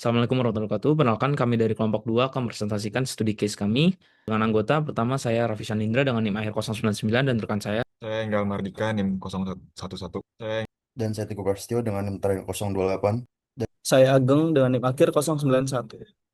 Assalamualaikum warahmatullahi wabarakatuh. Perkenalkan kami dari kelompok 2 akan presentasikan studi case kami dengan anggota pertama saya Raffi Shanindra dengan NIM akhir 099 dan rekan saya. Saya Enggal Mardika, NIM 011. Dan saya Tiko Prasetyo dengan NIM terakhir 028. Saya Ageng dengan NIM akhir 091.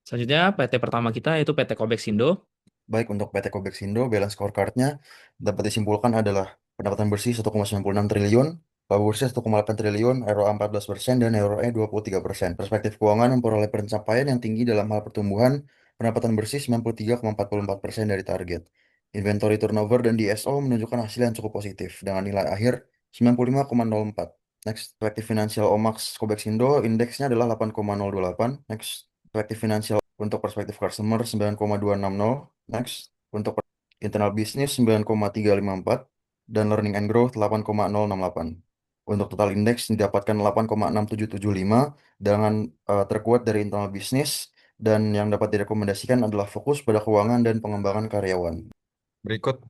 Selanjutnya PT pertama kita yaitu PT Kobex Indo. Baik, untuk PT Kobexindo, balance scorecard-nya dapat disimpulkan adalah pendapatan bersih 1,96 triliun, laba bersih 1,8 triliun, ROA 14%, dan ROE 23%. Perspektif keuangan memperoleh pencapaian yang tinggi dalam hal pertumbuhan, pendapatan bersih 93,44% dari target. Inventory turnover dan DSO menunjukkan hasil yang cukup positif, dengan nilai akhir 95,04. Next, perspektif finansial OMAX Kobexindo, indeksnya adalah 8,028. Next, perspektif finansial untuk perspektif customer 9,260. Next, untuk internal business 9,354 dan learning and growth 8,068. Untuk total indeks didapatkan 8,6775 dengan terkuat dari internal business dan yang dapat direkomendasikan adalah fokus pada keuangan dan pengembangan karyawan. Berikut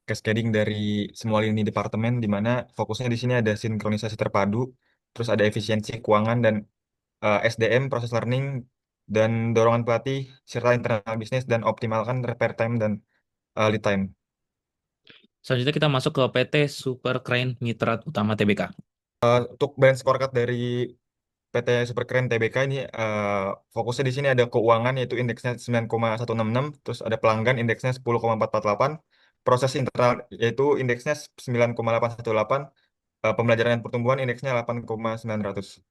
cascading dari semua lini departemen, di mana fokusnya di sini ada sinkronisasi terpadu, terus ada efisiensi keuangan dan SDM, proses learning, dan dorongan pelatih, serta internal bisnis, dan optimalkan repair time dan lead time. Selanjutnya kita masuk ke PT Super Crane Mitra Utama TBK. Untuk balance scorecard dari PT Superkeren TBK ini fokusnya di sini ada keuangan yaitu indeksnya 9,166, terus ada pelanggan indeksnya 10,448, proses internal yaitu indeksnya 9,818, pembelajaran dan pertumbuhan indeksnya 8,900.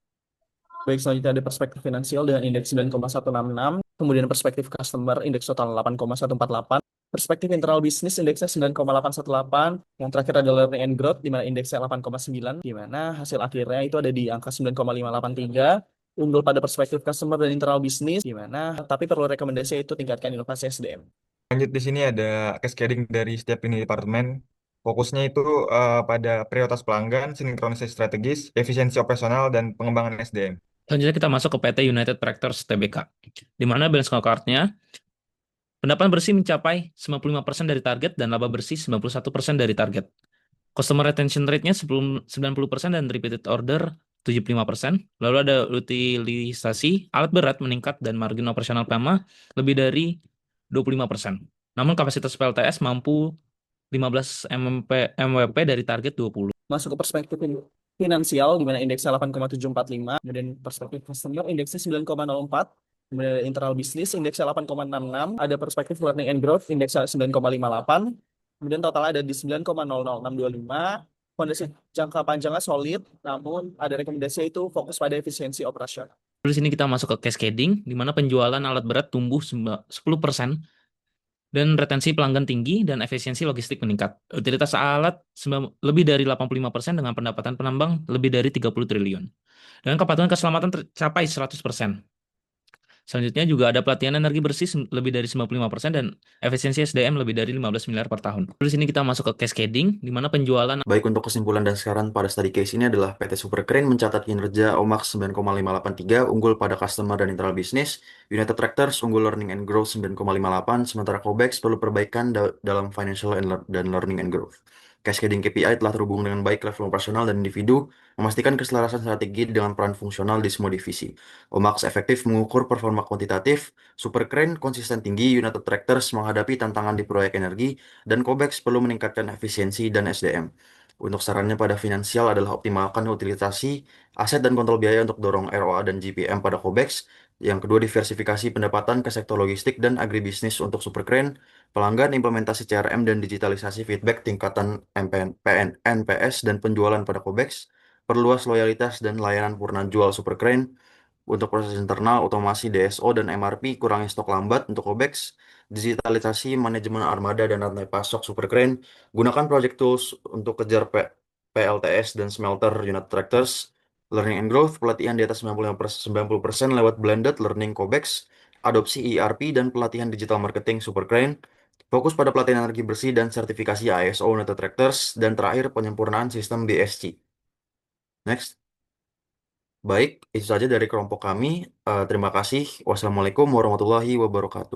Baik, selanjutnya ada perspektif finansial dengan indeks 9,166, kemudian perspektif customer indeks total 8,148, perspektif internal bisnis indeksnya 9,818, yang terakhir ada learning and growth di mana indeksnya 8,9, di mana hasil akhirnya itu ada di angka 9,583, unggul pada perspektif customer dan internal bisnis, di mana tapi perlu rekomendasi itu tingkatkan inovasi SDM. Lanjut di sini ada cascading dari setiap ini departemen. Fokusnya itu pada prioritas pelanggan, sinkronisasi strategis, efisiensi operasional, dan pengembangan SDM. Selanjutnya kita masuk ke PT United Tractors TBK, di mana balance scorecard-nya pendapatan bersih mencapai 95% dari target dan laba bersih 91% dari target. Customer retention rate-nya 90% dan repeated order 75%. Lalu ada utilisasi alat berat meningkat dan margin operasional PMA lebih dari 25%. Namun kapasitas PLTS mampu 15 MWP dari target 20. Masuk ke perspektif finansial di mana indeksnya 8,745, kemudian perspektif customer indeksnya 9,04, kemudian ada internal bisnis indeksnya 8,66, ada perspektif learning and growth indeksnya 9,58, kemudian total ada di 9,00625. Fondasi jangka panjangnya solid, namun ada rekomendasi itu fokus pada efisiensi operasional. Di sini kita masuk ke cascading, di mana penjualan alat berat tumbuh 10% dan retensi pelanggan tinggi dan efisiensi logistik meningkat. Utilitas alat lebih dari 85% dengan pendapatan penambang lebih dari 30 triliun. Dan kepatuhan keselamatan tercapai 100%. Selanjutnya juga ada pelatihan energi bersih lebih dari 95% dan efisiensi SDM lebih dari 15 miliar per tahun. Di sini kita masuk ke cascading, di mana penjualan. Baik, untuk kesimpulan dan saran pada study case ini adalah PT Supercrane mencatat kinerja OMAX 9,583 unggul pada customer dan internal bisnis, United Tractors unggul learning and growth 9,58, sementara Kobex perlu perbaikan dalam financial dan learning and growth. Cascading KPI telah terhubung dengan baik level operasional dan individu, memastikan keselarasan strategi dengan peran fungsional di semua divisi. OMAX efektif mengukur performa kuantitatif, Supercrane konsisten tinggi, United Tractors menghadapi tantangan di proyek energi, dan Kobex perlu meningkatkan efisiensi dan SDM. Untuk sarannya pada finansial adalah optimalkan utilisasi, aset dan kontrol biaya untuk dorong ROA dan GPM pada Kobex. Yang kedua, diversifikasi pendapatan ke sektor logistik dan agribisnis untuk Supercrane, pelanggan implementasi CRM dan digitalisasi feedback tingkatan NPS dan penjualan pada Kobex, perluas loyalitas dan layanan purna jual Supercrane. Untuk proses internal, otomasi DSO dan MRP, kurangi stok lambat untuk Kobex, digitalisasi manajemen armada dan rantai pasok Supercrane, gunakan project tools untuk kejar PLTS dan smelter unit tractors, learning and growth, pelatihan di atas 90% lewat blended learning Kobex, adopsi ERP dan pelatihan digital marketing Supercrane, fokus pada pelatihan energi bersih dan sertifikasi ISO United Tractors, dan terakhir penyempurnaan sistem BSC. Next. Baik, itu saja dari kelompok kami. Terima kasih. Wassalamualaikum warahmatullahi wabarakatuh.